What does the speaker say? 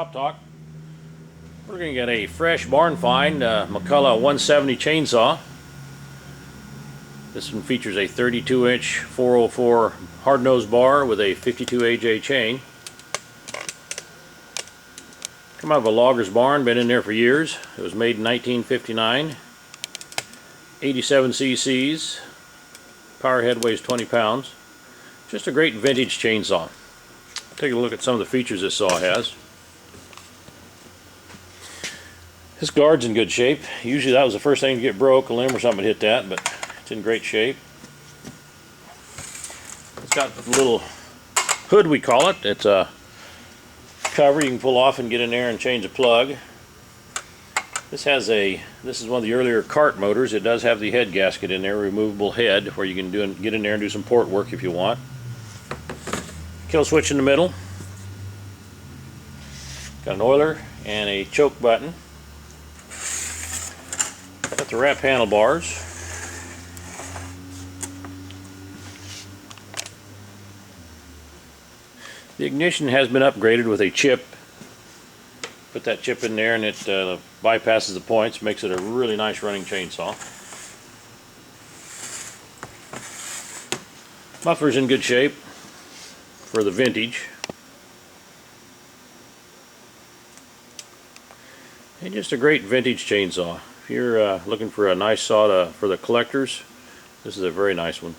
Shop Talk. We're going to get a fresh barn find, McCulloch 170 chainsaw. This one features a 32-inch 404 hard-nosed bar with a 52 AJ chain. Come out of a logger's barn, been in there for years. It was made in 1959. 87 cc's. Power head weighs 20 pounds. Just a great vintage chainsaw. Take a look at some of the features this saw has. This guard's in good shape. Usually that was the first thing to get broke. A limb or something hit that, but it's in great shape. It's got a little hood, we call it. It's a cover you can pull off and get in there and change a plug. This is one of the earlier cart motors. It does have the head gasket in there, removable head, where you can get in there and do some port work if you want. Kill switch in the middle. Got an oiler and a choke button. Got the wrap handlebars. The ignition has been upgraded with a chip. Put that chip in there and it bypasses the points, makes it a really nice running chainsaw. Muffler's in good shape for the vintage. And just a great vintage chainsaw. If you're looking for a nice saw for the collectors, this is a very nice one.